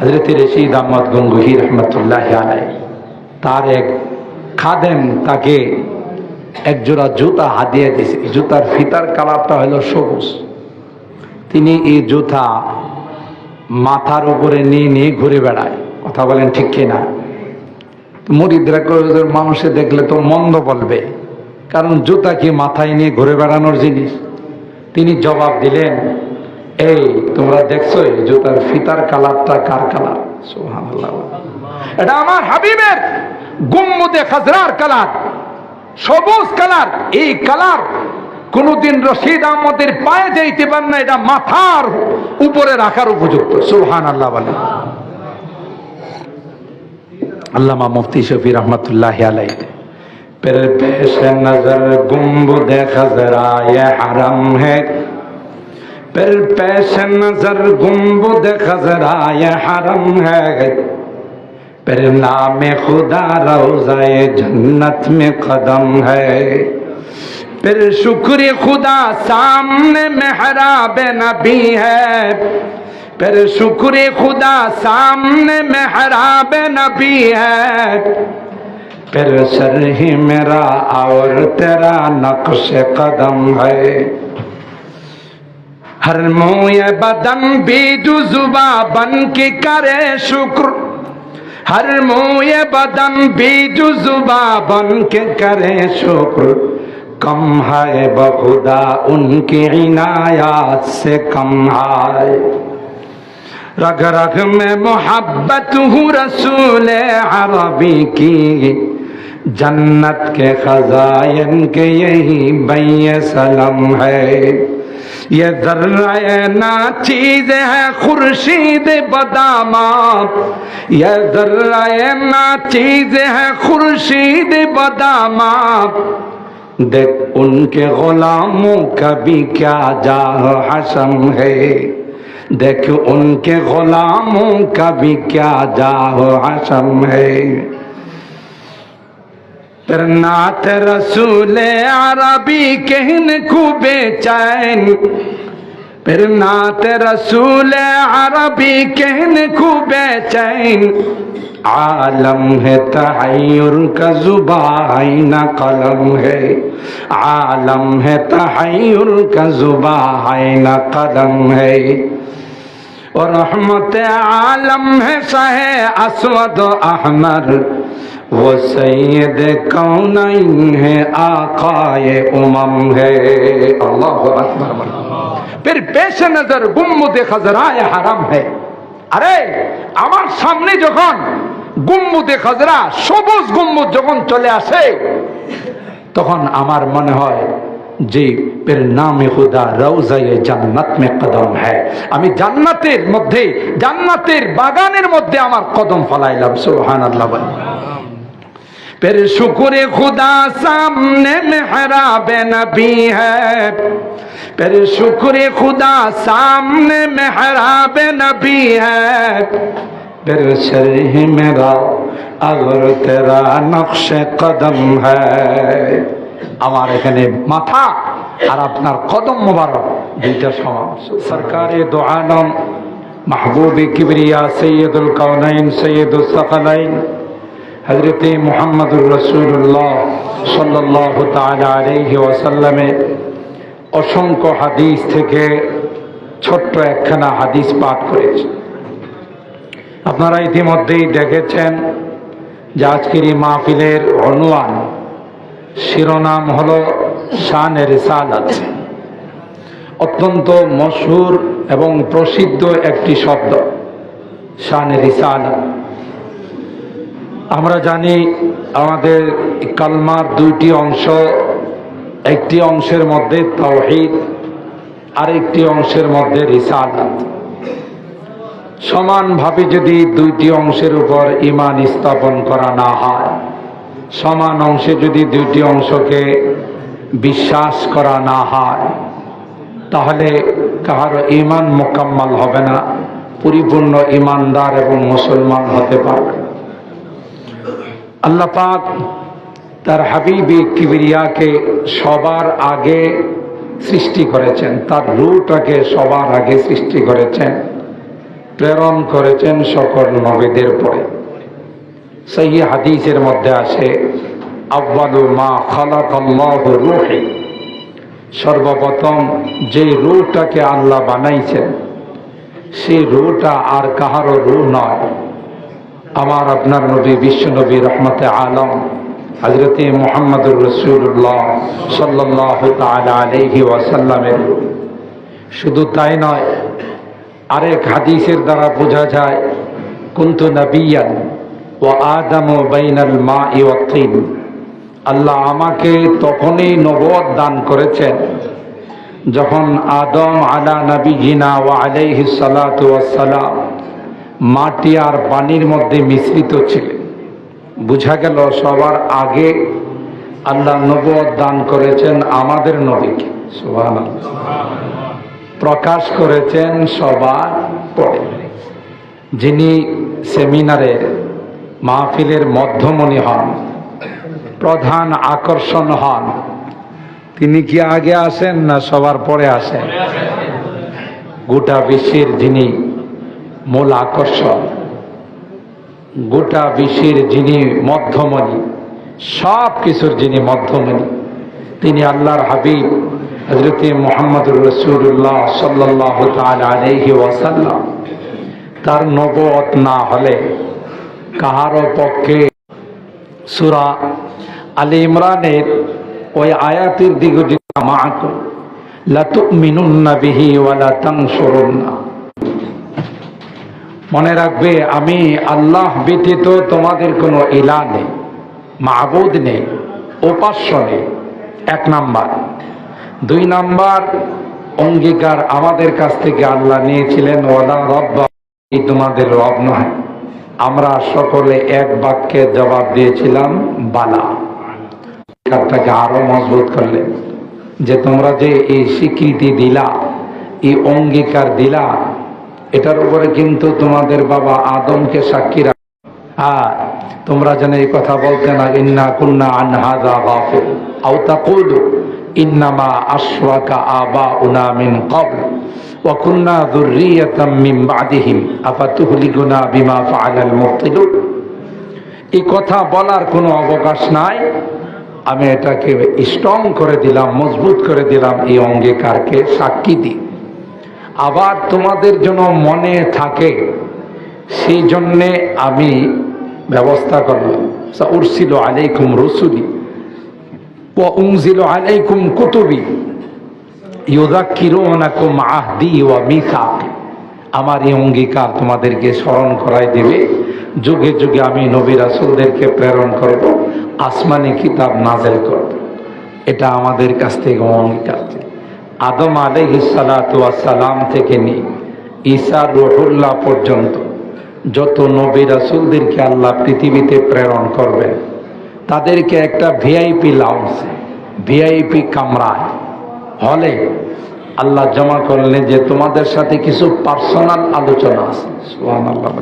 হযরত রশিদ আহমদ গঙ্গুহি রহমতুল্লাহ আলাইহি তার এক খাদেম তাকে এক জোড়া জুতা হাদিয়া দিয়েছে। জুতার ফিতার কালারটা হলো সবুজ। তিনি এই জুতা মাথার উপরে নিয়ে নিয়ে ঘুরে বেড়ায়। কথা বলেন ঠিক কিনা? মুরিদরা মানুষে দেখলে তো মন্দ বলবে, কারণ জুতা কি মাথায় নিয়ে ঘুরে বেড়ানোর জিনিস? তিনি জবাব দিলেন, এই তোমরা দেখছো এই জুতার ফিতার কালারটা কার কালার? সুবহানাল্লাহ। এটা আমার হাবিবের গুম্বুদে খাজরার কালার, সবুজ কালার। এই কালার কোনদিন রশিদ আহমদের পায়ে যাইতে পারে না, এটা মাথার উপরে রাখার উপযুক্ত। সুবহানাল্লাহ বলেন। আল্লামা মুফতি শফি রহমতুল্লাহ আলাইহি पर पेश नजर गुम्बद खजरा ये हरम है, पर पेश नजर गुम्बद खजरा ये हरम है, पर नाम खुदा रोज़ाए जन्नत में कदम है, पर शुक्र खुदा सामने मेहराब नबी है, पर शुक्र खुदा सामने मेहराब नबी है, फिर सर ही मेरा और तेरा नक्श कदम है, हर मोए बदन भी जुज़ुबा बन के करे शुक्र, हर मोए बदन भी जुज़ुबा बन के करे शुक्र, कम है बखुदा उनकी इनायत से कम है, रग रग में मोहब्बत हूँ रसूल अरबी की, जन्नत के खजायन के यही बैय सलम है, ये जर्रा ना चीज है खुर्शीद बदामा, ये जर्रा ना चीज है खुर्शीद बदामा, देख उनके गुलामों का भी क्या जाह हशम है, देख उनके गुलामों का भी क्या जाह हशम है, फिर नात रसूल अरबी कहने को बेचैन, फिर नात रसूल अरबी कहने को बेचैन, आलम है तहय्युर का ज़ुबान न कलम है, आलम है तहय्युर का ज़ुबान न कलम है, और रहमत आलम है शहे अस्वद अहमर, वो सैयद कौनैन है आकाए उमम है। अल्लाहु अकबर। फिर पेश नजर गुम्बुदे खजराए हरम है। अरे আমার সামনে যখন গুম্বুদে খজরা সবুজ গুম্বুদ যখন চলে আসে, তখন আমার মনে হয় যে फिर नाम खुदा रौज़ाए जन्नत में कदम है, আমি জান্নাতের মধ্যে, জান্নাতের বাগানের মধ্যে আমার কদম ফলাইলাম। সুবহানাল্লাহ। फिर शुक्र खुदा सामने मेहराब नबी है, फिर शुक्र खुदा सामने मेहराब नबी है, फिर शरह मेरा अगर तेरा नक्श कदम है, আমার এখানে মাথা আর আপনার কদম মোবারক দুইটা সমান। সরকারে দো আলম মাহবুবে কিবরিয়া সৈয়দুল কাউনাইন সৈয়দুল সাকালাইন হযরত মুহাম্মদুর রাসূলুল্লাহ সাল্লাল্লাহু তাআলা আলাইহি ওয়াসাল্লামের অসংখ্য হাদিস থেকে ছোট্ট একখানা হাদিস পাঠ করেছি। আপনারা ইতিমধ্যেই দেখেছেন যে আজকের এই মাহফিলের অনওয়ান শিরোনাম হলো শানে রিসালাত। অত্যন্ত মশহুর এবং প্রসিদ্ধ একটি শব্দ শানে রিসালাত। আমরা জানি আমাদের কালমার দুইটি অংশ, একটি অংশের মধ্যে তাওহীদ, আরেকটি অংশের মধ্যে রিসালাত। সমানভাবে যদি দুইটি অংশের উপর ঈমান স্থাপন করা না হয়, সমান অংশে যদি দুইটি অংশকে বিশ্বাস করা না হয়, তাহলে কাহারও ঈমান মুকাম্মাল হবে না, পরিপূর্ণ ঈমানদার এবং মুসলমান হতে পারবে। আল্লাহ পাক তার হাবিবে কিবরিয়াকে সবার আগে সৃষ্টি করেছেন, তার রূহটাকে সবার আগে সৃষ্টি করেছেন। প্রেরণ করেছেন সকল নবীদের পরে। সেই হাদিসের মধ্যে আসে আউয়ালু মা খালাকাল্লাহু রূহি, সর্বপ্রথম যে রূহটাকে আল্লাহ বানাইছেন সেই রূহটা আর কাহারও রূহ নয়, আমার আপনার নবী বিশ্ব নবী রহমতে আলম হযরতে মুহাম্মদুর রাসূলুল্লাহ সাল্লাল্লাহু তাআলা আলাইহি ওয়াসাল্লামের। শুধু তাই নয়, আরেক হাদিসের দ্বারা বোঝা যায় কুনতু নাবিয়ান ওয়া আদামু বাইনাল মাই ওয়াত তিন, আল্লাহ আমাকে তখনই নবুয়ত দান করেছেন যখন আদম আলা নবিয়িনা ওয়া আলাইহিস সালাতু ওয়াস সালাম মাটি আর পানির মধ্যে মিশ্রিত ছিলেন। বুঝা গেল সবার আগে আল্লাহ নবুয়ত দান করেছেন আমাদের নবীকে, সুবহানাল্লাহ, প্রকাশ করেছেন সবার পরে। যিনি সেমিনারের মাহফিলের মধ্যমণি হন, প্রধান আকর্ষণ হন, তিনি কি আগে আসেন না সবার পরে আসেন? গোটা বিশ্বের যিনি মূল আকর্ষণ, গোটা বিশ্বের যিনি মধ্যমণি, সব কিছুর যিনি মধ্যমণি, তিনি আল্লাহর হাবিব হযরতে মুহাম্মদুর রাসূলুল্লাহ সাল্লাল্লাহু তাআলা আলাইহি ওয়াসাল্লাম। তার নবুয়ত না হলে কাহারও পক্ষে। সূরা আলে ইমরানের ওই আয়াতের দিকে মাআকুম লা তুমিনুন্না বিহি ওয়া লা তানসুরুন্না, মনে রাখবে আমি আল্লাহ ব্যতীত তোমাদের কোনো ইলাহ নেই, মাবুদ নেই, উপাস্য নেই, এক নাম্বার। দুই নাম্বার অঙ্গীকার আমাদের কাছ থেকে আল্লাহ নিয়েছিলেন ওয়ালা রব্বা, তোমাদের রব নয়। আমরা সকলে এক বাক্যে জবাব দিয়েছিলাম বালা। কারটাকে আরো মজবুত করলেন যে তোমরা যে এই স্বীকৃতি দিলা, এই অঙ্গীকার দিলা, এটার উপরে কিন্তু তোমাদের বাবা আদমকে সাক্ষী রাখ। তোমরা যেন এই কথা বলতে না ইন্না কুন্না আন হাযা গাফিল আও তাকুলু ইন্নামা আশরাকা আবাউনা মিন ক্বাবল ওয়া কুন্না যুররিয়াতাম মিন বাদিহিম আফাতুহলিকুনা বিমা ফাআলাল মুবতিলুন। এই কথা বলার কোনো অবকাশ নাই। আমি এটাকে স্ট্রং করে দিলাম, মজবুত করে দিলাম, এই অঙ্গীকারকে সাক্ষী দিই। আবার তোমাদের জন্য মনে থাকে সেই জন্যে আমি ব্যবস্থা করলাম উরসিলু আলাইকুম রসুলি ওয়া উনজিলু আলাইকুম কুতুবি ইউযাক্কিরুনাকুম আহদি ওয়া মিসাকি। আমার এই অঙ্গীকার তোমাদেরকে স্মরণ করাই দেবে। যুগে যুগে আমি নবী রাসূলদেরকে প্রেরণ করব, আসমানি কিতাব নাযিল করব। এটা আমাদের কাছ থেকে অঙ্গীকার। আদম আলাইহিস সালাতু ওয়াস সালাম থেকে নিয়ে ঈসা রূহুল্লাহ পর্যন্ত যত নবী রাসূলদেরকে আল্লাহ পৃথিবীতে প্রেরণ করবেন, তাদেরকে একটা ভিআইপি লাউঞ্জ, ভিআইপি কামরায়, হলে আল্লাহ জমা করলেন যে তোমাদের সাথে কিছু পার্সোনাল আলোচনা আছে। সুবহানাল্লাহ।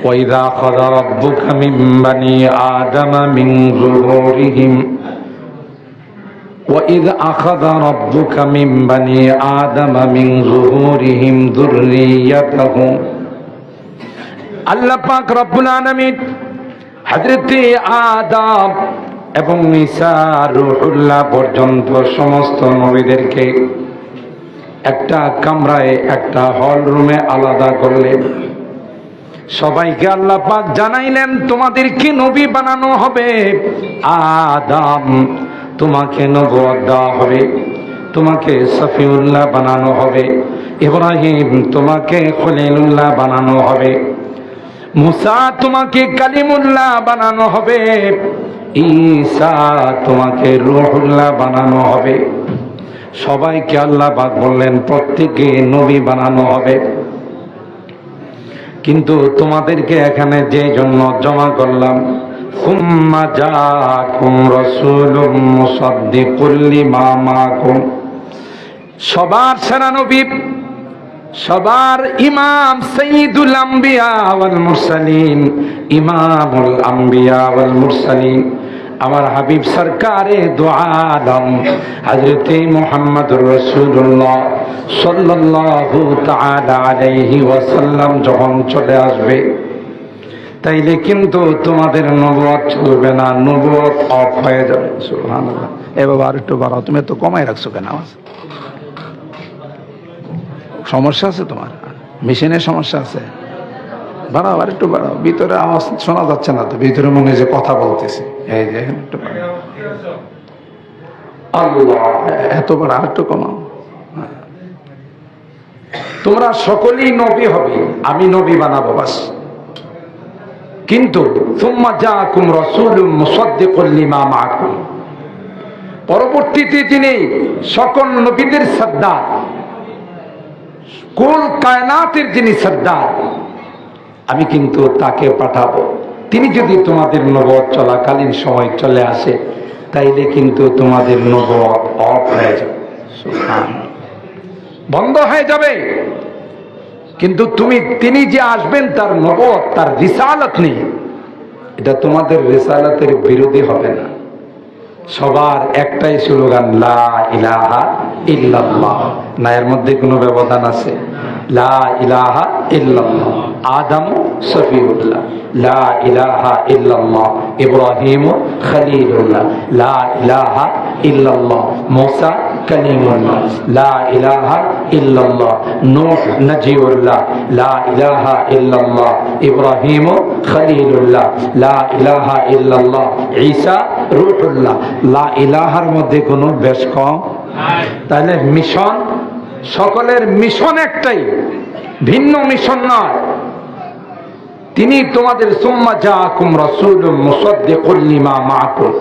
ওয়াইযা আখাযা রাব্বুকা মিন বানি আদামা মিন যুহুরিহিম وَإِذْ أَخَذَ رَبُّكَ مِنْ بَنِي آدَمَ مِنْ ظُهُورِهِمْ ذُرِّيَّتَهُمْ। আল্লাহ পাক রব্বুল আলামিন হযরতে আদম এবং ঈসা রূহুল্লাহ পর্যন্ত সমস্ত নবীদেরকে একটা কামরায়, একটা হল রুমে আলাদা করলেন। সবাইকে আল্লাহ পাক জানাইলেন তোমাদেরকে নবী বানানো হবে। আদম, তোমাকে নবুয়ত দেওয়া হবে, তোমাকে সফিউল্লাহ বানানো হবে। ইব্রাহিম, তোমাকে খলিলুল্লাহ বানানো হবে। মুসা, তোমাকে কালিমুল্লাহ বানানো হবে। ঈসা, তোমাকে রূহুল্লাহ বানানো হবে। সবাইকে আল্লাহ পাক বললেন প্রত্যেককে নবী বানানো হবে। কিন্তু তোমাদেরকে এখানে যে জন্য জমা করলাম, সুম্মা জাআকুম রাসূলুম মুসাদ্দিকুল লিমা মাআকুম, সবার সেরা নবী, সবার ইমাম, সাইয়্যিদুল আম্বিয়া ওয়াল মুরসালিন, ইমামুল আম্বিয়া ওয়াল মুরসালিন, আমার হাবিব সরকারে দো আলম হযরতে মুহাম্মদুর রাসূলুল্লাহ সাল্লাল্লাহু তাআলা আলাইহি ওয়াসাল্লাম যখন চলে আসবে, তাইলে কিন্তু তোমাদের নবুয়ত চলবে না, নবুয়ত অফ হয়ে যাবে। সুবহানাল্লাহ। এ বাবা আর একটু বাড়াও, তুমি তো কমাই রাখছো কেন আওয়াজ? সমস্যা আছে তোমার? মেশিনের সমস্যা আছে? বাড়াও, আর একটু বাড়াও। ভিতরে আওয়াজ শোনা যাচ্ছে না তো, ভিতরে মনে হয় যে কথা বলতেছে। এই যে একটু বাড়াও। আল্লাহ, এত বড় আর একটু কমাও। তোমরা সকলেই নবী হবে, আমি নবী বানাবো বাস। কিন্তু সুম্মা জাআকুম রাসূলুম মুসাদ্দিকুল লিমা মাআকুম, পরবর্তীতে যিনি সকল নবীদের সর্দার, কুল কায়নাতের যিনি সর্দার, আমি কিন্তু তাকে পাঠাবো। তিনি যদি তোমাদের নবুয়ত চলাকালীন সময় চলে আসে, তাইলে কিন্তু তোমাদের নবুয়ত অফ হয়ে যাবে, সুবহানাল্লাহ, বন্ধ হয়ে যাবে। কিন্তু তিনি যে আসবেন, তার নবুয়ত, তার রিসালাত নেই, এটা তোমাদের রিসালাতের বিরোধী হবে না। সবার একটাই স্লোগান, লা ইলাহা ইল্লাল্লাহ। না এর মধ্যে কোনো ব্যবধান আছে? লা ইলাহা ইল্লাল্লাহ আদম সফিউল্লাহ, লা ইলাহা ইল্লাল্লাহ ইব্রাহিম খলিলুল্লাহ, লা ইলাহা ইল্লাল্লাহ মুসা কালিমুল্লাহ, লা ইলাহা ইল্লাল্লাহ নূহ নজিউল্লাহ, লা ইলাহা ইল্লাল্লাহ ইব্রাহিম খলিলুল্লাহ, লা ইলাহা ইল্লাল্লাহ ঈসা রূহুল্লাহ। লা ইলাহার মধ্যে কোনো বেশ কম নাই। তাহলে মিশন, সকলের মিশন একটাই, ভিন্ন মিশন নয়। তিনি তোমাদের সুম্মা জাআকুম রাসূলুম মুসাদ্দিকুল লিমা মাআকুম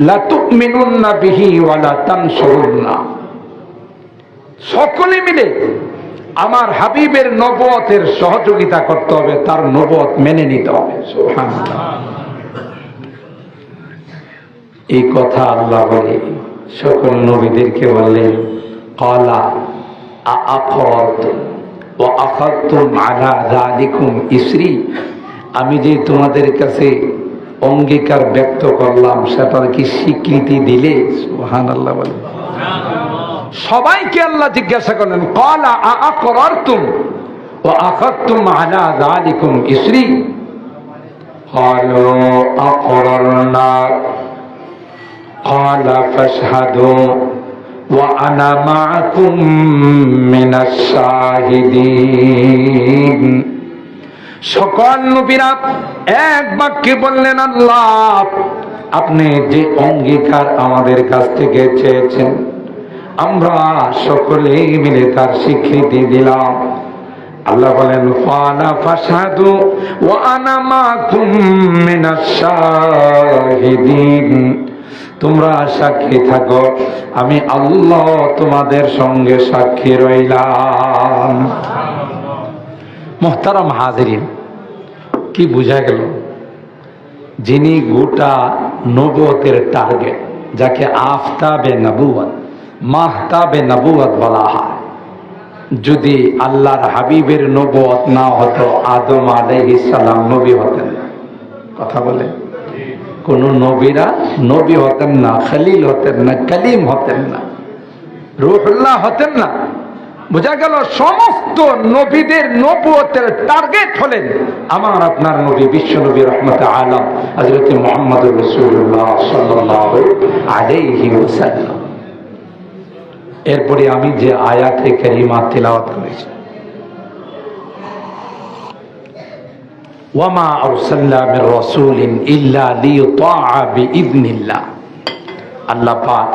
লা তুমিনুন্না বিহি ওয়া লা তানসুরুন্না। সকলে মিলে আমার হাবিবের নবুয়তের সহযোগিতা করতে হবে, তার নবুয়ত মেনে নিতে হবে। সুবহানাল্লাহ। এই কথা আল্লাহ বলে সকল নবীদেরকে বললেন, ক্বালা আআকরারতুম ওয়া আখাযতুম আলা যালিকুম ইসরি, আমি যে তোমাদের কাছে অঙ্গীকার ব্যক্ত করলাম, সেটার কি স্বীকৃতি দিলে? সুবহানাল্লাহ বলে। সবাইকে আল্লাহ জিজ্ঞাসা করলেন, ক্বালা আআকরারতুম ওয়া আখাযতুম আলা যালিকুম ইসরি, ক্বালু আকরারনা, ক্বালা ফাশহাদু ওয়া আনা মাআকুম মিনাশ শাহিদিন। সকল নবীরা এক বাক্যে বললেন, আল্লাহ, আপনি যে অঙ্গীকার আমাদের কাছ থেকে চেয়েছেন, আমরা সকলে মিলে তার স্বীকৃতি দিলাম। আল্লাহ বলেন, ফালা ফাশহাদু ওয়া আনা মাআকুম মিনাশ শাহিদিন, তোমরা সাক্ষী থাকো, আমি আল্লাহ তোমাদের সঙ্গে সাক্ষী রইলাম। মুহতারাম হাজিরিন, কি বোঝা গেল? যিনি গোটা নবুয়তের টার্গেট, যাকে আফতাবে নবুয়ত, মাহতাবে নবুয়ত বলা হয়, যদি আল্লাহর হাবিবের নবুয়ত না হতো, আদম আলাইহিস সালাম নবী হতেন না। কথা বলে, কোন নবীরা নবী হতেন না, খলিল হতেন না, কালিম হতেন না, রূহুল্লাহ হতেন না। বোঝা গেল সমস্ত নবীদের নবুয়তের টার্গেট হলেন আমার আপনার নবী, বিশ্ব নবী রহমতে আলম হযরত মুহাম্মদুর রাসূলুল্লাহ সাল্লাল্লাহু আলাইহি ওয়াসাল্লাম। এরপরে আমি যে আয়াতে কারিমা তিলাওয়াত করেছি, ওয়ামা আরসালনা মির রাসূলিন ইল্লা লিইতাআ বিইذনিল্লাহ। আল্লাহ পাক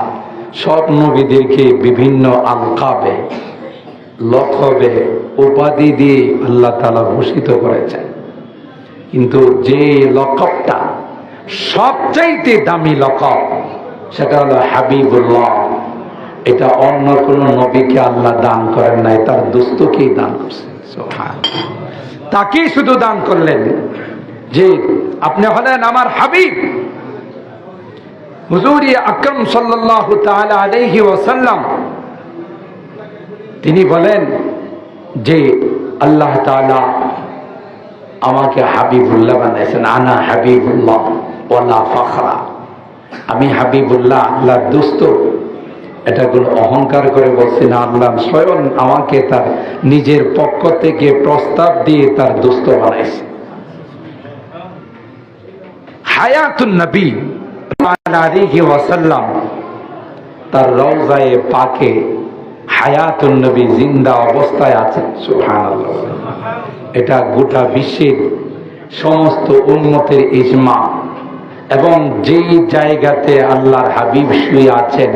সব নবীদেরকে বিভিন্ন আলকাবে, লকবে, উপাধি দিয়ে আল্লাহ তাআলা ভূষিত করেছেন, কিন্তু যে লকবটা সবচাইতে দামি লকব, সেটা হলো হাবিবুল্লাহ। এটা অন্য কোন নবীকে আল্লাহ দান করেন নাই, তার দোস্তকেই দান করছেন। সুবহানাল্লাহ। তাকেই শুধু দান করলেন যে আপনি হলেন আমার হাবিব। হুজুর আকরাম সাল্লাল্লাহু তাআলা আলাইহি ওয়াসাল্লাম তিনি বলেন যে আল্লাহ তাআলা আমাকে হাবিবুল্লাহ বানাইছেন, আনা হাবিবুল্লাহ ওয়ালা ফখরা। আমি হাবিবুল্লাহ, আল্লাহর দোস্ত, এটা কোনো অহংকার করে বলছি না। আল্লাহ স্বয়ং আমাকে তার নিজের পক্ষ থেকে প্রস্তাব দিয়ে তার দোস্ত বানাইছে। হায়াতুন নবী আলাইহি ওয়াসাল্লাম, তার রওজায়ে পাকে হায়াতুন নবী জিন্দা অবস্থায় আছেন। সুবহানাল্লাহ। এটা গোটা বিশ্বের সমস্ত উম্মতের ইজমা। এবং যেই জায়গাতে আল্লাহর হাবিব শুয়ে আছেন,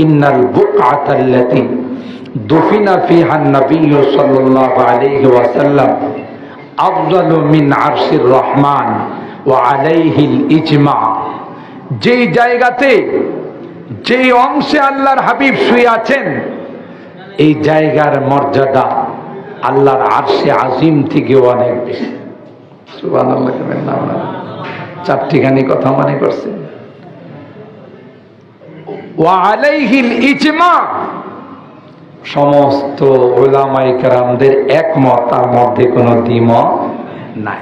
ইন্নাল বুকআতাল্লাতী দুফিনা ফিহা নবী সাল্লাল্লাহু আলাইহি ওয়াসাল্লাম আফদালু মিন আরশির রহমান ওয়া আলাইহিল ইজমা। যেই জায়গাতে, যেই অংশে আল্লাহর হাবিব শুয়ে আছেন, এই জায়গার মর্যাদা আল্লাহর আরশে আজিম থেকে অনেক বেশি। সুবহানাল্লাহ। চারটিখানি কথা মনে করছেন। ওয়া আলাইহিল ইজমা, সমস্ত উলামায়ে কেরামদের একমত, তার মধ্যে কোনো দ্বিমত নাই।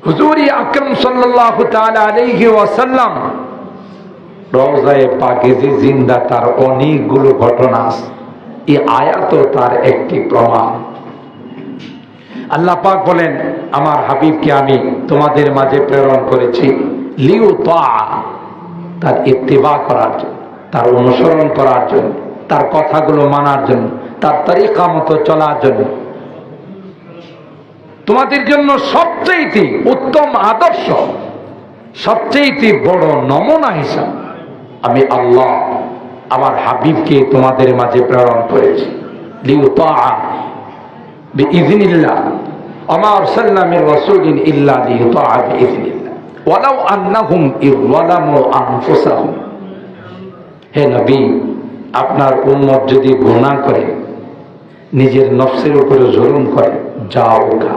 হুজুর আকরাম সাল্লাল্লাহু তাআলা আলাইহি ওয়াসাল্লাম রওজায়ে পাকে যে জিন্দা, তার অনেকগুলো ঘটনা আছে। এই আয়াতও তার একটি প্রমাণ। আল্লাহ পাক বলেন, আমার হাবিবকে আমি তোমাদের মাঝে প্রেরণ করেছি লিউতা, তার ইত্তিবা করার জন্য, তার অনুসরণ করার জন্য, তার কথাগুলো মানার জন্য, তার তরিকা মতো চলার জন্য। তোমাদের জন্য সবচেয়ে উত্তম আদর্শ, সবচেয়ে বড় নমুনা হিসাব আমি আল্লাহ আমার হাবিবকে তোমাদের মাঝে প্রেরণ করেছি। লিউতা বিইذنিল্লাহ ওমা আরসালনা মির রাসূলিন ইল্লা লিইউতা বিইذনিল্লাহ ওয়ালাউ আন্নাহুম ইযলামু আনফুসাহুম। হে নবী, আপনার উম্মত যদি গুনাহ করে, নিজের নফসের উপরে জুলুম করে, যাও গা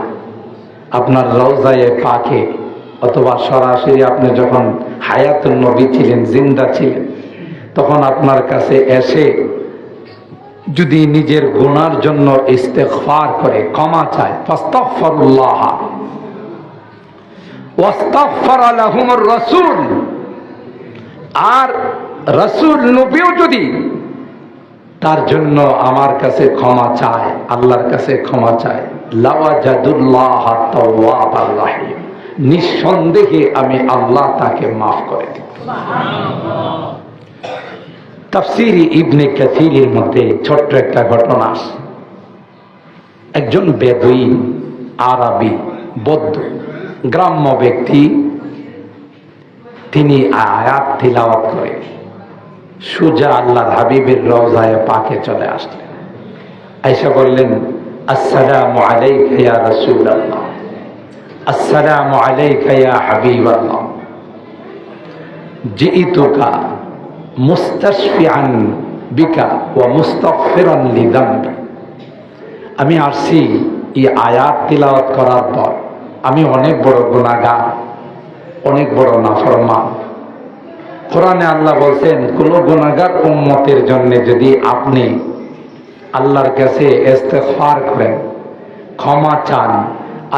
আপনার রওজায়ে পাকে অথবা সরাসরি আপনি যখন হায়াতুন নবী ছিলেন, জিন্দা ছিলেন, তখন আপনার কাছে এসে যদি নিজের গুনার জন্য ইস্তেগফার করে, ক্ষমা চায়, ফাস্তাগফিরুল্লাহ ওয়াস্তাগফারা লাহুমুর রাসূল, আর রাসূল নবীও যদি তার জন্য আমার কাছে ক্ষমা চায়, আল্লাহর কাছে ক্ষমা চায়, লাওয়াজাদুল্লাহ তাওয়াবার রহিম, নিঃসন্দেহে আমি আল্লাহ তাকে মাফ করে দেব। তাফসীরে ইবনে কাসীরের মধ্যে ছোট্ট একটা ঘটনা আছে। একজন বেদুইন, আরবি, বৌদ্ধ, গ্রাম্য ব্যক্তি, তিনি আয়াত তিলাওয়াত করে সুজা আল্লাহর হাবিবের রওজায়ে পাকে চলে আসলেন। আয়েশা বললেন, আসসালামু আলাইকা ইয়া রাসূলুল্লাহ, আসসালামু আলাইকা ইয়া হাবিবাল্লাহ, জিইতুকা মুস্তাশফিআন বিকা ওয়া মুস্তাগফিরান লিযামবি। আমি আসছি এই আয়াত তিলাওয়াত করার পর, আমি অনেক বড় গুনাহগার, অনেক বড় নাফরমান। কোরআনে আল্লাহ বলছেন, কোন গুনাহগার উম্মতের জন্য যদি আপনি আল্লাহর কাছে ইস্তেগফার করেন, ক্ষমা চান,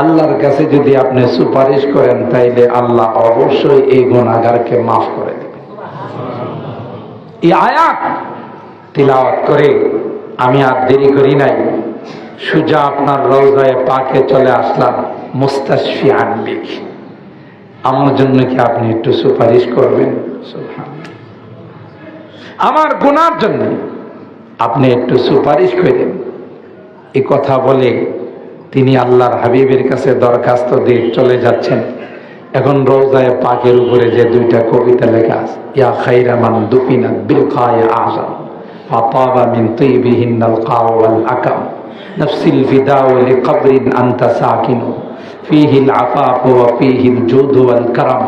আল্লাহর কাছে যদি আপনি সুপারিশ করেন, তাইলে আল্লাহ অবশ্যই এই গুনাহগারকে মাফ করে দেবেন। এই আয়াত তিলাওয়াত করে আমি আর দেরি করি নাই, সুজা আপনার রওজায়ে পাকে চলে আসলাম। মুস্তাশফিআন বিক, আমার জন্য কি আপনি একটু সুপারিশ করবেন? আমার গুনার জন্য আপনি একটু সুপারিশ করেন। এই কথা বলে তিনি আল্লাহর হাবিবের কাছে দরখাস্ত দিয়ে চলে যাচ্ছেন। এখন রওজায়ে পাকের উপরে যে দুইটা কবিতা লেখা আছে, ইয়া খায়রা মান দুফিনাত বিল খায়া আযম ফাতাবা মিন তাইবিহিনাল কাউ ওয়াল আকাম নাফসিল ফিদাউ লিকবরিন আনতা সাকিনু ফিহিল আফাফ ওয়া ফিহিল জুদ ওয়াল কারাম।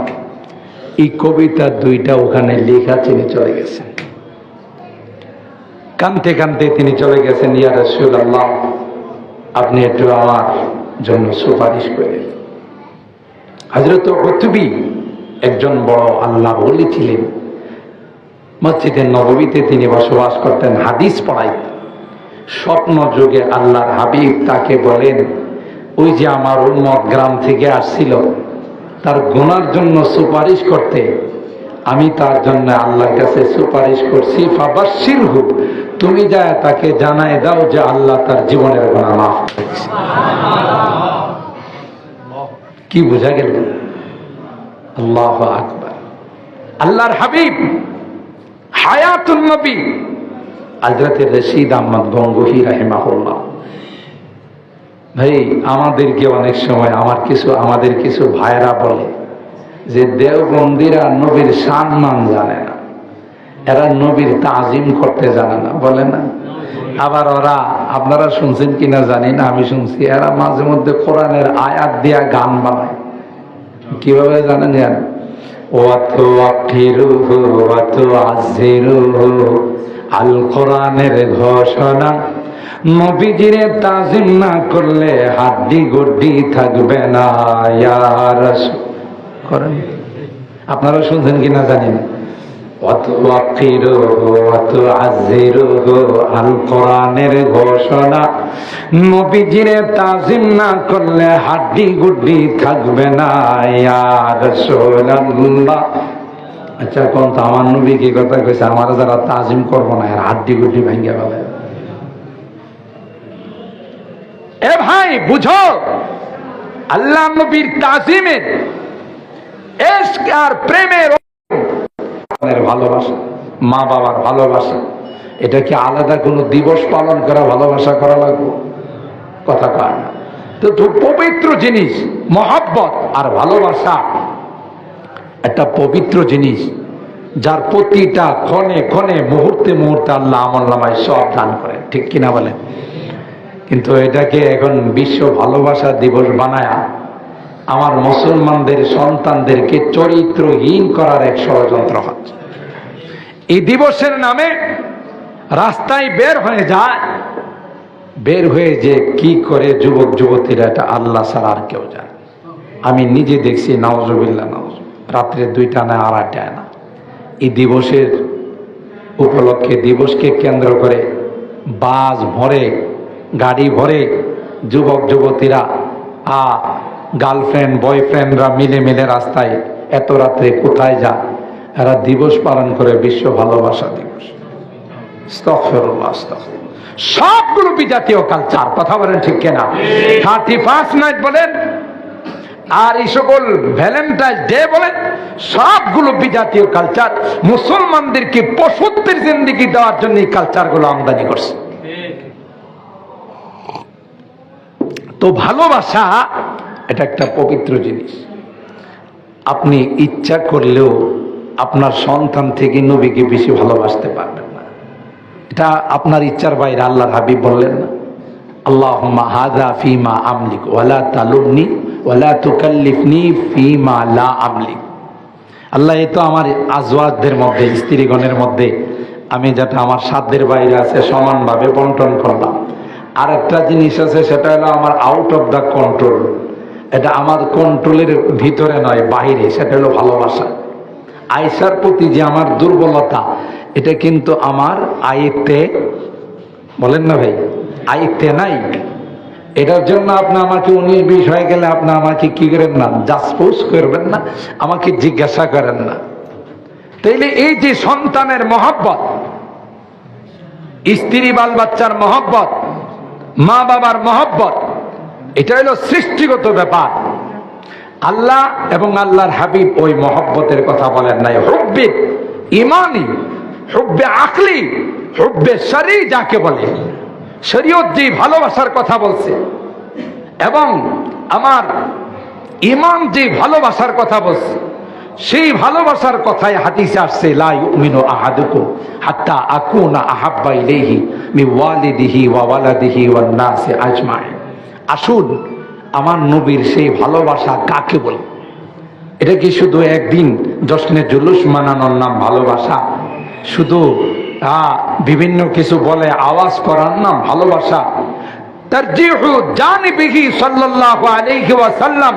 এই কবিতা দুইটা ওখানে লেখা, তিনি চলে গেছেন। কানতে কানতে তিনি চলে গেছেন, ইয়া রাসূলুল্লাহ, আপনি একটু আমার জন্য সুপারিশ করেন। হযরত উতবী একজন বড় আল্লাহ ওলি ছিলেন। মসজিদে নববীতে তিনি বসবাস করতেন, হাদিস পড়াইতেন। স্বপ্ন যুগে আল্লাহর হাবিব তাকে বলেন, ওই যে আমার উম্মত গ্রাম থেকে আসছিল, তার গুনার জন্য সুপারিশ করতে, আমি তার জন্য আল্লাহর কাছে সুপারিশ করছি। ফাবাশশিরহু, তুমি যায় তাকে জানায় দাও যে আল্লাহ তার জীবনের গুনাহ মাফ করেছে। কি বোঝা গেল? আল্লাহু আকবার। আল্লাহর হাবিব হায়াতুন নবী হযরত রশিদ আহমদ গঙ্গোহী রাহিমাহুল্লাহ। ভাই, আমাদেরকে অনেক সময় আমাদের কিছু ভাইরা বলে যে দেওবন্দিরা নবীর সম্মান জানে না, এরা নবীর তাজিম করতে জানে না, বলে না? আবার ওরা, আপনারা শুনছেন কিনা জানি না, আমি শুনছি, এরা মাঝে মধ্যে কোরআনের আয়াত দিয়া গান বানায়। কিভাবে জানেন? জান আল কোরআনের ঘোষণা, নবীজিরে তাজিম না করলে হাড্ডি গুড্ডি থাকবে না। ইয়া রাসূল করেন, আপনারা শুনছেন কিনা জানি না। আল কোরআনের ঘোষণা, নবীজিরে তাজিম না করলে হাড্ডি গুড্ডি থাকবে না। ইয়া রাসূলুল্লাহ। আচ্ছা, কোন তো আমার নবী কি কথা কইছে, আমার যারা তাজিম করবো না, আর হাড্ডি গুড্ডি ভেঙে ফেলে। এ ভাই, বুঝো, আল্লাহ নবীর তাজিমের ইশক আর প্রেমের ভালোবাসা, মা বাবার ভালোবাসা, এটা কি আলাদা কোনো দিবস পালন করা ভালোবাসা করা লাগবে? কথা কয় না তো। পবিত্র জিনিস মহব্বত আর ভালোবাসা একটা পবিত্র জিনিস, যার প্রতিটা ক্ষণে ক্ষণে মুহূর্তে মুহূর্তে আল্লাহ আমলনামায় সব দান করে, ঠিক কিনা বলেন? কিন্তু এটাকে এখন বিশ্ব ভালোবাসা দিবস বানায়া আমার মুসলমানদের সন্তানদেরকে চরিত্রহীন করার এক ষড়যন্ত্র হচ্ছে। এই দিবসের নামে রাস্তায় বের হয়ে যায়, বের হয়ে যে কি করে যুবক যুবতীরা, এটা আল্লাহ ছাড়া আর কেউ জানে। আমি নিজে দেখছি, নাউজুবিল্লাহ, রাত্রে 2টা না 2:30 না, এই দিবসের উপলক্ষে, দিবসকে কেন্দ্র করে বাস ভরে, গাড়ি ভরে যুবক যুবতীরা, গার্লফ্রেন্ড বয়ফ্রেন্ডরা মিলে মিলে রাস্তায় এত রাত্রে কোথায় যায়? এরা দিবস পালন করে বিশ্ব ভালোবাসা দিবস। আস্তাগফিরুল্লাহ, আস্তাগফিরুল্লাহ। সবগুলো বিজাতীয় কালচার, কথা বলেন ঠিক কিনা? 31 নাইট বলেন আর এই সকল ভ্যালেন্টাইন ডে বলেন, সবগুলো বিজাতীয় কালচার। মুসলমানদেরকে পশুত্বের জিন্দেগি দেওয়ার জন্য এই কালচারগুলো আমদানি করছে। তো ভালোবাসা এটা একটা পবিত্র জিনিস। আপনি ইচ্ছা করলেও আপনার সন্তান থেকে নবীকে বেশি ভালোবাসতে পারবেন না, এটা আপনার ইচ্ছার বাইরে। আল্লাহর হাবিব বললেন না, আল্লাহুম্মা হাযা ফীমা আমলিক ওয়ালা তালুবনি ওয়ালা তুকাল্লিফনি ফীমা লা আমলিক। আল্লাহ, এই তো আমার আজওয়াজদের মধ্যে, স্ত্রীগণের মধ্যে আমি যেটা আমার সাধ্যের বাইরে আছে সমানভাবে বন্টন করলাম। আর একটা জিনিস আছে, সেটা হলো আমার আউট অফ দ্য কন্ট্রোল, এটা আমার কন্ট্রোলের ভিতরে নয়, বাইরে, সেটা হলো ভালোবাসা। আয়েশার প্রতি যে আমার দুর্বলতা, এটা কিন্তু আমার আয়ত্তে, বলেন না ভাই, আয়ত্তে নাই। এটার জন্য আপনি আমাকে 19-20 হয়ে গেলে আপনি আমাকে কি করেন না, জাসপোস করবেন না, আমাকে জিজ্ঞাসা করেন না। তাইলে এই যে সন্তানের মহব্বত, স্ত্রী বাল বাচ্চার মহব্বত, মা বাবার মহব্বত, এটা হলো সৃষ্টিগত ব্যাপার। আল্লাহ এবং আল্লাহর হাবিব ওই মহব্বতের কথা বলেন নাই। হুব্বে ইমানি, হুব্বে আকলি, হুব্বে শরী যাকে বলে, শরীয়ত যে ভালোবাসার কথা বলছে এবং আমার ইমান যে ভালোবাসার কথা বলছে, সেই ভালোবাসার কথাই হাদিসে আসছে, লা ইউমিনু আহাদুকুম হাত্তা আকুনা আহাব্বা ইলাইহি মিন ওয়ালিদিহি ওয়া ওয়ালাদিহি ওয়ান নাসি আজমাইন। আসুন, আমার নবীর সেই ভালোবাসা কাকে বলে? এটা কি শুধু একদিন জশ্নে জুলুস মানানোর নাম ভালোবাসা? শুধু বিভিন্ন কিছু বলে আওয়াজ করার নাম ভালোবাসা? তারজিহু জানিবিহি সাল্লাল্লাহু আলাইহি ওয়াসাল্লাম,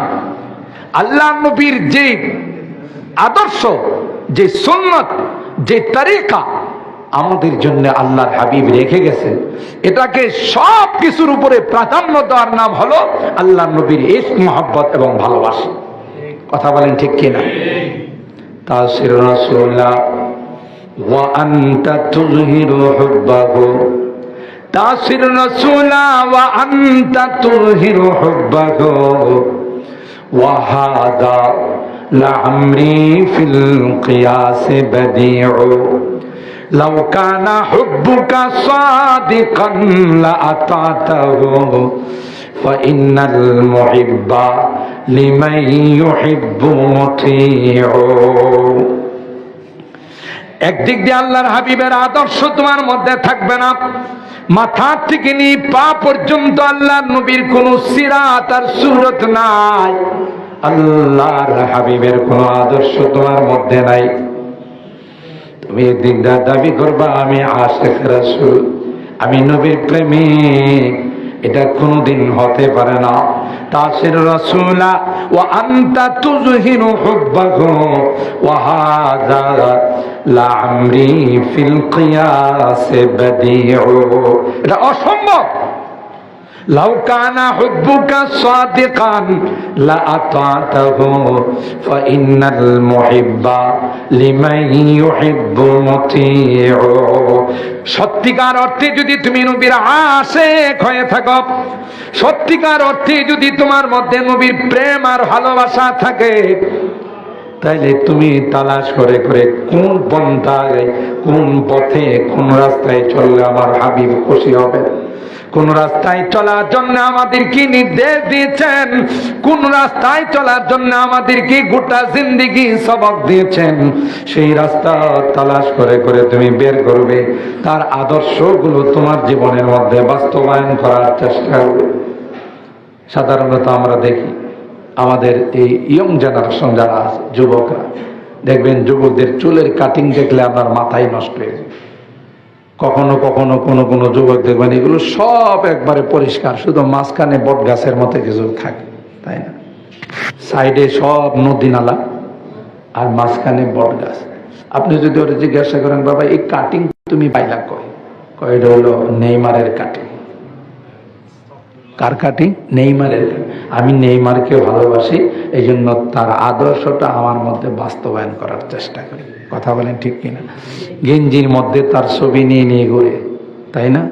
আল্লাহ নবীর যে আদর্শ, যে সুন্নাত, যে তরিকা আমাদের জন্য আল্লাহর হাবিব রেখে গেছেন, এটাকে সব কিছুর উপরে প্রাধান্য দেওয়ার নাম হলো আল্লাহ নবীর ইশক, মহব্বত এবং ভালোবাসা। কথা বলেন ঠিক কিনা? তাসির রাসূলুল্লাহ ওয়া আনতা তুযহিরু হুব্বাহু, তাসির রাসূলুল্লাহ ওয়া আনতা তুযহিরু হুব্বাহু ওয়া হাযা লা'amri ফিল কিয়াস বাদিউ লাউ কানা হুব্বুকা সাদিকান লাআতাতাহু ফাইন্নাল মুহিব্বা লিমান ইউহিব্বু মুতিউ। একদিক দিয়ে আল্লাহর হাবিবের আদর্শ তোমার মধ্যে থাকবে না, মাথা থেকে নিয়ে পা পর্যন্ত আল্লাহর নবীর কোন সিরাত আর সুরত নাই, আল্লাহর হাবিবের কোন আদর্শ তোমার মধ্যে নাই। তুমি একদিন দাবি করবা আমি আশিক রাসূল, আমি নবীর প্রেমিক, এটা কোনদিন হতে পারে না। তাসির রাসূলা ওয়া আনতা তুযহিরু হুব্বাহু ওয়া হাযা লা'amri ফিল কিয়াস বাদিউ, এটা অসম্ভব। লাউ কানা হুব্বুকা সাদিকান লাআতাতাহু ফাইন্নাল মুহিব্বা লিমান ইউহিব্বু মুতিউ। সত্যিকার অর্থে যদি তুমি নবীর আশিক হয়ে থাকো, সত্যিকার অর্থে যদি তোমার মধ্যে নবীর প্রেম আর ভালোবাসা থাকে, তাইলে তুমি তালাশ করে করে কোন পন্থায়, কোন পথে, কোন রাস্তায় চললে আমার হাবিব খুশি হবে, কোন রাস্তায় চলার জন্য আমাদের কি নির্দেশ দিয়েছেন, কোন রাস্তায় চলার জন্য আমাদের কি গোটা জিন্দেগি সবক দিয়েছেন, সেই রাস্তা তালাশ করে করে তুমি বের করবে, তার আদর্শগুলো তোমার জীবনের মধ্যে বাস্তবায়ন করার চেষ্টা করবে। সাধারণত আমরা দেখি আমাদের এই ইয়ং জেনারেশন যারা আছে, যুবকরা, দেখবেন যুবকদের চুলের কাটিং দেখলে আপনার মাথায় নষ্ট হয়ে যায়। কখনো কখনো কোনো যুবক দেখবেন এগুলো সব একবারে পরিষ্কার, শুধু মাঝখানে বট গাছের মতো কিছু থাকে, তাই না? সাইডে সব নদী নালা আর মাঝখানে বট গাছ। আপনি যদি ওরা জিজ্ঞাসা করেন বাবা এই কাটিং তুমি পাইলা, কয় এটা হলো নেইমারের কাটিং। কার কাটিং? নেইমারের। আমি নেইমারকে ভালোবাসি, এই জন্য তার আদর্শটা আমার মধ্যে বাস্তবায়ন করার চেষ্টা করি। কথা বলেন ঠিক কিনা? গেঞ্জির মধ্যে তার ছবি নিয়ে নিয়ে ঘুরে, তাই না?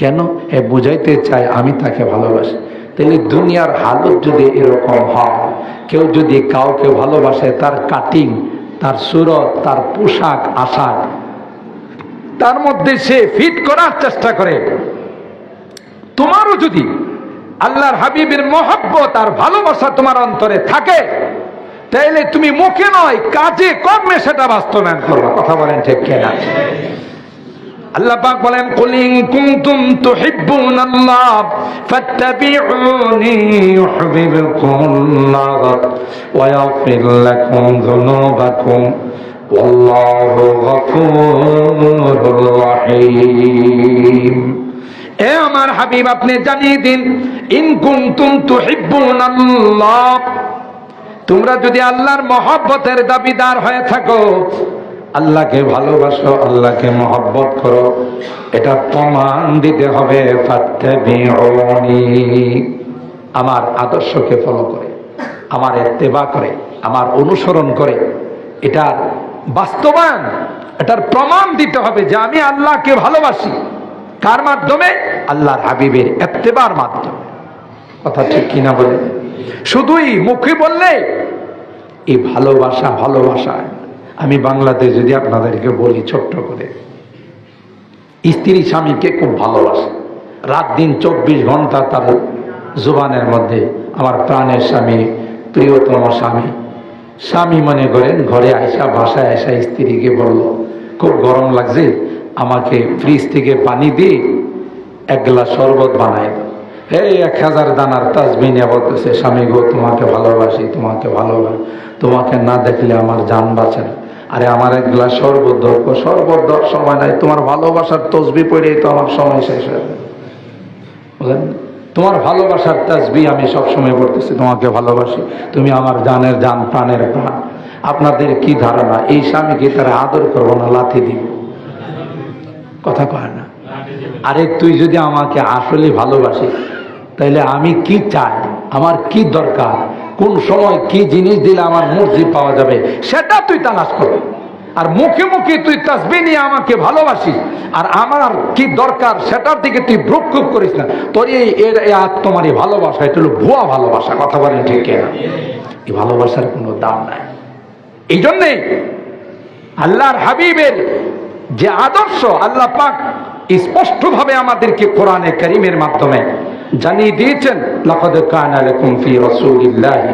কেন? এ বুঝাইতে চায় আমি তাকে ভালোবাসি। তাহলে দুনিয়ার হালত যদি এরকম হয়, কেউ যদি কাউকে ভালোবাসে, তার কাটিং, তার সুরত, তার পোশাক আশাক, তার মধ্যে সে ফিট করার চেষ্টা করে, তোমারও যদি আল্লাহর হাবিবের মহব্বত আর ভালোবাসা তোমার অন্তরে থাকে, তাইলে তুমি মুখে নয় কাজে কর্মে সেটা বাস্তবায়ন করবে। কথা বলেন ঠিক কিনা? আল্লাহ পাক বলেন কুল ইন কুনতুম তুহিব্বুনাল্লাহ ফাত্তাবিউনি ইউহিব্বুকুমুল্লাহ ওয়া ইয়াগফির লাকুম যুনুবাকুম ওয়াল্লাহু গফুরুর রহিম। এ আমার হাবিব, আপনি জানিয়ে দিন, ইন কুনতুম তুহিব্বুনাল্লাহ, তোমরা যদি আল্লাহর মহব্বতের দাবিদার হয়ে থাকো, আল্লাহকে ভালোবাসো, আল্লাহকে মহব্বত করো, এটা প্রমাণ দিতে হবে ফাত্তাবিউনি, আমার আদর্শকে ফলো করে, আমার ইত্তেবা করে, আমার অনুসরণ করে, এটার বাস্তবায়ন, এটার প্রমাণ দিতে হবে যে আমি আল্লাহকে ভালোবাসি। কার মাধ্যমে? আল্লাহর হাবিবের ইত্তেবার মাধ্যমে। কথা ঠিক কিনা বলে? শুধুই মুখে বললে এই ভালোবাসা, ভালোবাসা। আমি বাংলাদেশ যদি আপনাদেরকে বলি ছোট্ট করে, স্ত্রী স্বামীকে খুব ভালোবাসে, রাত দিন 24 ঘন্টা তার জুবানের মধ্যে আমার প্রাণের স্বামী, প্রিয়তম স্বামী। স্বামী মনে করেন ঘরে আয়সা, বাসায় আয়সা স্ত্রীকে বলল খুব গরম লাগছে, আমাকে ফ্রিজ থেকে পানি দিয়ে 1 গ্লাস শরবত বানাই দাও। এই 1000 দানার তাসবিহ নিয়ে বলতেছে, স্বামী গো তোমাকে ভালোবাসি, তোমাকে ভালোবাসি, তোমাকে না দেখলে আমার জান বাঁচে না। আরে আমার 1 গ্লাস শরবত দরকার, শরবত দেওয়ার সময় নাই, তোমার ভালোবাসার তসবিহ পড়েই তো আমার সময় শেষ হয়ে যাবে। বুঝলেন? তোমার ভালোবাসার তাসবিহ আমি সবসময় পড়তেছি, তোমাকে ভালোবাসি, তুমি আমার জানের জান, প্রাণের প্রাণ। আপনাদের কি ধারণা এই স্বামীকে তারা আদর করবো না লাথি দিব? কথা কয় না? আরে তুই যদি আমাকে আসলে ভালোবাসি, তাইলে আমি কি চাই, আমার কি দরকার, কোন সময় কি জিনিস দিলে আমার মর্জি পাওয়া যাবে সেটা তুই তালাশ কর। আর মুখে মুখে তুই তাসবিহ নিয়ে আমাকে ভালোবাসিস, আর আমার কি দরকার সেটার দিকে তুই ভ্রুক্ষেপ করিস না। তোর এই তোমার এই ভালোবাসা, এটা হলো ভুয়া ভালোবাসা। কথা বলেন ঠিক কিনা? এই ভালোবাসার কোনো দাম নাই। এই জন্যে আল্লাহর হাবিবের যে আদর্শ আল্লাহ পাক স্পষ্টভাবে আমাদেরকে কোরআনে কারীমের মাধ্যমে জানিয়ে দিয়েছেন, লাকাদ কানা লাকুম ফি রাসূলিল্লাহি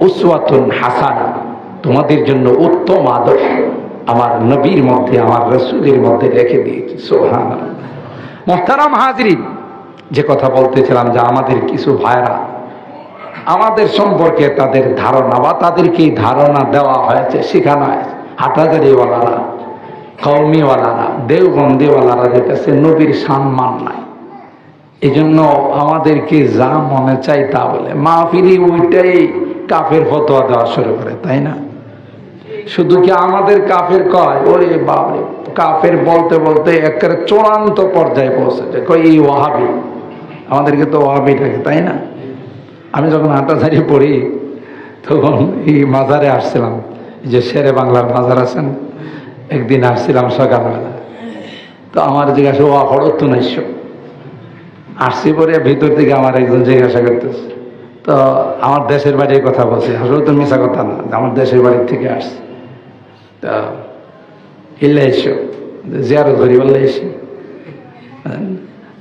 উসওয়াতুন হাসানাহ, তোমাদের জন্য উত্তম আদর্শ আমার নবীর মধ্যে, আমার রাসূলের মধ্যে রেখে দিয়েছি। সুবহানাল্লাহ। মুহতারাম হাজিরিন, যে কথা বলতেছিলাম যে আমাদের কিছু ভাইরা আমাদের সম্পর্কে তাদের ধারণা বা তাদেরকে ধারণা দেওয়া হয়েছে, শেখানো হয়েছে। হাটাজারিওয়ালারা, কওমিওয়ালারা, দেওবন্দিওয়ালাদের কাছে নবীর সম্মান নাই, এই জন্য আমাদেরকে যা মনে চাই তা বলে। মাহফিলি ওইটাই কাফের ফতোয়া দেওয়া শুরু করে, তাই না? শুধু কি আমাদের কাফের কয়? ওরে বাবা, কাফের বলতে বলতে একেবারে চূড়ান্ত পর্যায়ে পৌঁছেছে, কই এই ওয়াহাবি। আমাদেরকে তো ওয়াহাবি থাকে, তাই না? আমি যখন হাটাজারি পড়ি তখন এই মাজারে আসছিলাম, যে শেরে বাংলার মাজার আছেন, একদিন আসছিলাম সকালবেলা। তো আমার জিজ্ঞাসা, ওয়া হড়ত তো নাইশ আসছি পরে ভিতর থেকে আমার একজন জিজ্ঞাসা করতেছে, তো আমার দেশের বাড়ির কথা বলছে। আসলে তো মিশা কথা না, আমার দেশের বাড়ির থেকে আসছে। তা এলে এসো জিয়ারত করি বললে এসে,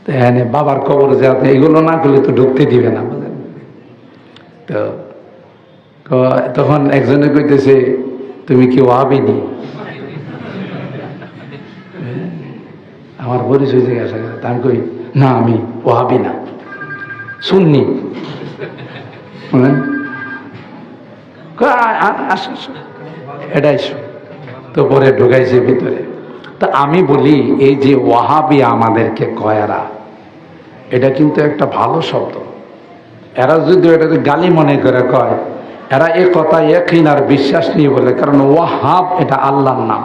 তো হ্যাঁ বাবার কবর জিয়ারত এগুলো না করলে তো ঢুকতে দিবে না, বুঝলেন? তো তখন একজনে কইতেছে, তুমি কি ওয়াহাবি? আমার পরিচয় জিজ্ঞাসা করে, আমি কই না আমি ওয়াহাবি না, সুন্নি। এটাই তো পরে ঢুকাইছে ভিতরে। তা আমি বলি, এই যে ওয়াহাবি আমাদেরকে কয়ারা, এটা কিন্তু একটা ভালো শব্দ। এরা যদি এটাকে গালি মনে করে কয়, এরা এ কথা ইয়াকিন আর বিশ্বাস নিয়ে বলে, কারণ ওয়াহাব এটা আল্লাহর নাম,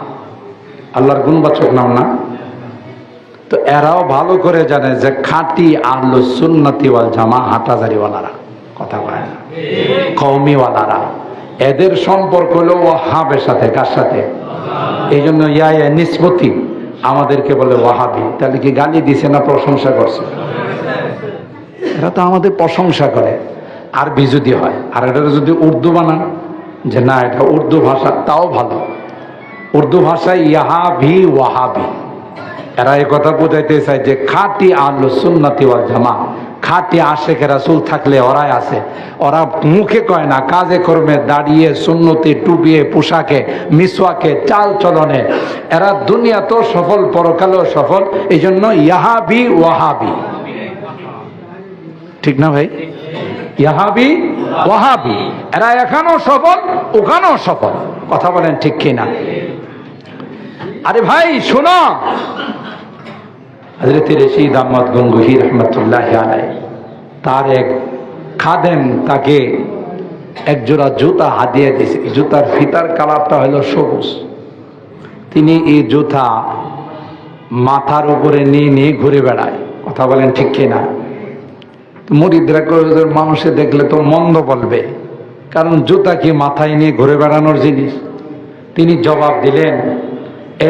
আল্লাহর গুণবাচক নাম না। তো এরাও ভালো করে জানে যে খাঁটি আহলুস সুন্নতি ওয়াল জামাআহ হাটাজারিওয়ালারা, কথা বলে না, কওমিওয়ালারা, এদের সম্পর্ক হলো ওয়াহাবের সাথে। কার সাথে? এই জন্য ইয়া নিসবতি আমাদেরকে বলে ওয়াহাবি। তাহলে কি গালি দিছে না প্রশংসা করছে? এরা তো আমাদের প্রশংসা করে। আরবি যদি হয়, আর এটা যদি উর্দু বানান যে না এটা উর্দু ভাষা, তাও ভালো। উর্দু ভাষায় ইয়াহাবি ওয়াহাবি, এরা এই কথা বোঝাইতে চায় যে খাঁটি আহলুস সুন্নতি ওয়াল জামাআহ, খাঁটি আশেকে রাসূল থাকলে ওরাই আছে। ওরা মুখে কয় না, কাজে কর্মে, দাঁড়িয়ে, সুন্নতে, টুপিয়ে, পোশাকে, মিসওয়াকে, চাল চলনে এরা দুনিয়াতেও সফল, পরকালেও সফল। এই জন্য ইয়াহাবি ওয়াহাবি, ঠিক না ভাই? ইয়াহাবি ওয়াহাবি, এরা এখানেও সফল, ওখানেও সফল। কথা বলেন ঠিক কিনা? আরে ভাই শোনো, হযরত রশিদ আহমদ গঙ্গুহি রহমতুল্লাহ আলাইহি, তার এক খাদেম তাকে এক জোড়া জুতা হাদিয়া দিয়েছে। জুতার ফিতার কালারটা হলো সবুজ। তিনি এই জুতা মাথার উপরে নিয়ে নিয়ে ঘুরে বেড়ায়। কথা বলেন ঠিক কিনা? মুরিদরা মানুষে দেখলে তো মন্দ বলবে, কারণ জুতা কি মাথায় নিয়ে ঘুরে বেড়ানোর জিনিস? তিনি জবাব দিলেন,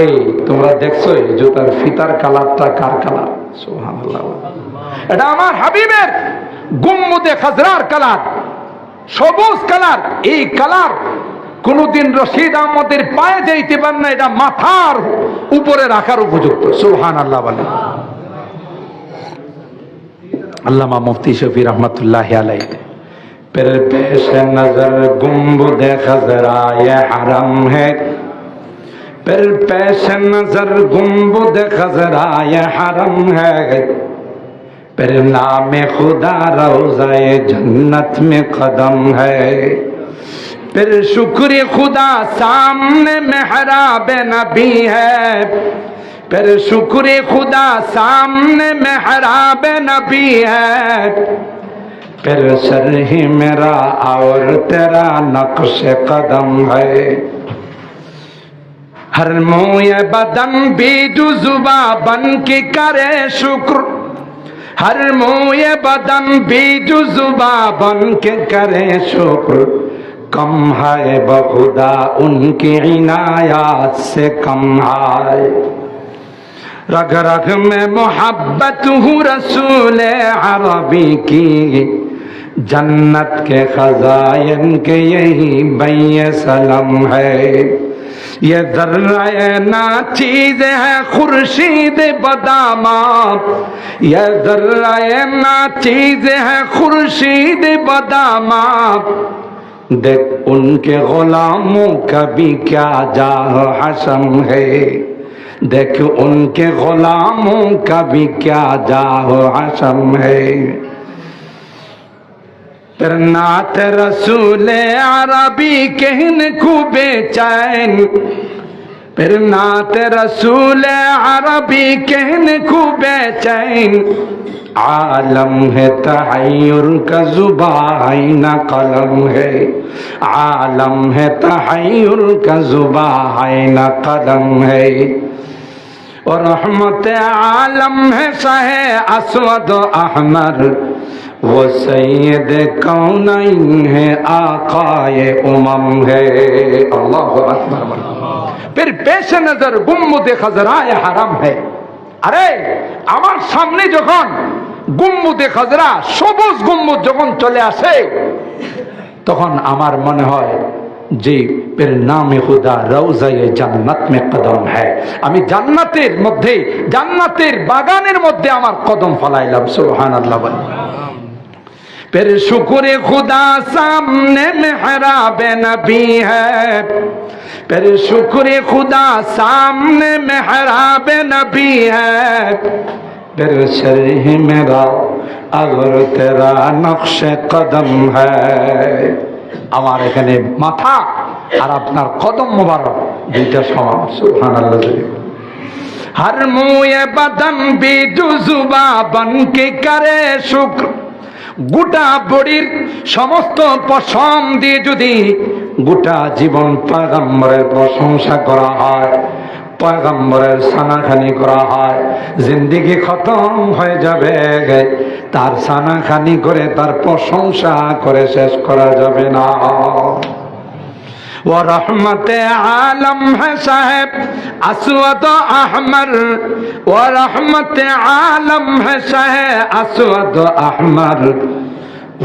এই তোমরা দেখছো এই জুতার ফিতার কালারটা কার কালার? সুবহানাল্লাহ, এটা আমার হাবিবের গুম্বুদে খাজরার কালার, সবুজ কালার। এই কালার কোনদিন রশিদ আহমদের পায়ে যাইতে পারে না, এটা মাথার উপরে রাখার উপযুক্ত। সুবহানাল্লাহ বলে আল্লামা মুফতি শফি রহমতুল্লাহ আলাইহি। पर पेश नजर गुम्बद खजरा ये हरम है, पर पेश नजर गुम्बद खजरा ये हरम है, पर नाम खुदा रोज़ाए जन्नत में कदम है, पर शुक्र खुदा सामने मेहराब नबी है, पर शुक्र खुदा सामने मेहराब नबी है, फिर सर ही मेरा और तेरा नक्श कदम है, हर मोए बदन भी जुजुबा बन के करे शुक्र, हर मोए बदन भी जुज़्बा बन के करे शुक्र, कम है बखुदा उनकी इनायत से कम है। रग रग में मोहब्बत हूँ रसूल अरबी की, जन्नत के खजायन के यही बैय सलम है। ये ज़र्रा ना चीज़ है खुर्शीद बदामा, ये ज़र्रा ना चीज़ है खुर्शीद बदामा, देख उनके गुलामों का भी क्या जाह हशम है, देख उनके गुलामों का भी क्या जाह हशम है। फिर नात रसूल अरबी कहने को बेचैन, फिर नात रसूल अरबी कहने को बेचैन, आलम है तहय्युर का ज़ुबान न कलम है, आलम है तहय्युर का ज़ुबान न कलम है। और रहमत आलम है सहे अस्वद अहमर, वो सैयद कौनैन है आकाए उमम है। अल्लाह अकबर। फिर पेश नजर गुम्बुदे खजराए हरम है। अरे আমার সামনে যখন গুম্বুদে খজরা সবুজ গুম্বুদ যখন চলে আসে, তখন আমার মনে হয় যে फिर नाम खुदा रौज़ाए जन्नत में कदम है, আমি জান্নাতের মধ্যে জান্নাতের বাগানের মধ্যে আমার কদম ফলাইলাম। সুবহানাল্লাহ। फिर शुक्र खुदा सामने मेहराब नबी है, फिर शुक्र खुदा सामने मेहराब नबी है, फिर शरीह मेरा अगर तेरा नक्श कदम है। আমার এখানে মাথা আর আপনার কদম মোবারক দুইটা সমান। সুবহানাল্লাহ। हर मुए बदन भी जुज़्बा बन के करे शुक्र, গোটা বডির সমস্ত পশম দিয়ে যদি গোটা জীবন পয়গম্বরের প্রশংসা করা হয়, পয়গম্বরের সানাখানি করা হয়, জিন্দেগি খতম হয়ে যাবে, তার সানাখানি করে তার প্রশংসা করে শেষ করা যাবে না। वो रहमत आलम है साहब अस्वद अहमर, वो रहमत आलम है साहब अस्वद अहमर,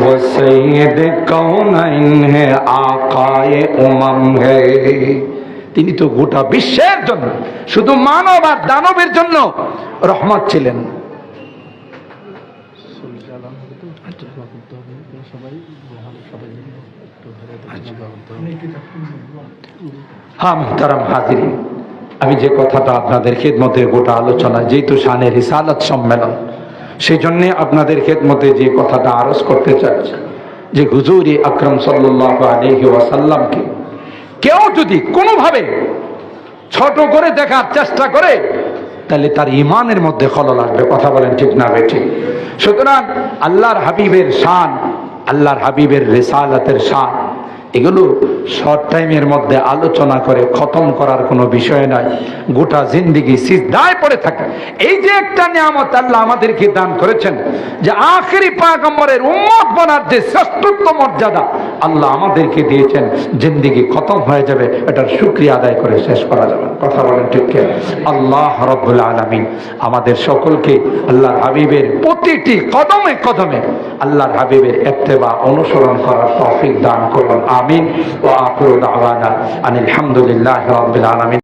वो सैयद कौनैन है आकाए उमम है। তিনি তো গোটা বিশ্বের জন্য, শুধু মানব আর দানবের জন্য রহমত ছিলেন। হ্যাঁ মুহতারাম হাজিরিন, আমি যে কথাটা আপনাদের খেদমতে গোটা আলোচনা, যেহেতু শানে রিসালাত সম্মেলন, সেই জন্য আপনাদের খেদমতে যে কথাটা আরজ করতে চাচ্ছি যে হুজুর আকরাম সাল্লাল্লাহু আলাইহি ওয়াসাল্লামকে কেউ যদি কোনোভাবে ছোট করে দেখার চেষ্টা করে, তাহলে তার ঈমানের মধ্যে খলল আসবে। কথা বলেন ঠিক না বেঠিক? সুতরাং আল্লাহর হাবিবের শান, আল্লাহর হাবিবের রিসালাতের শান, এগুলো শর্ট টাইমের মধ্যে আলোচনা করে খতম করার কোনো বিষয় নাই। গোটা জিন্দেগি সিজদায় পড়ে থাকে। এই যে একটা নিয়ামত আল্লাহ আমাদেরকে দান করেছেন, যে আখেরি পয়গম্বরের উম্মত বনার যে শ্রেষ্ঠত্ব মর্যাদা আল্লাহ আমাদেরকে দিয়েছেন, জিন্দেগি খতম হয়ে যাবে, এটার শুকরিয়া আদায় করে শেষ করা যাবে। কথা বলেন ঠিক কি? আল্লাহ রাব্বুল আলামিন আমাদের সকলকে আল্লাহর হাবিবের প্রতিটি কদমে কদমে আল্লাহর হাবিবের ইত্তেবা অনুসরণ করার তৌফিক দান করুন। আমিন। ওয়া আখিরু দাওয়ানা আনিল হামদুলিল্লাহি রাব্বিল আলামিন।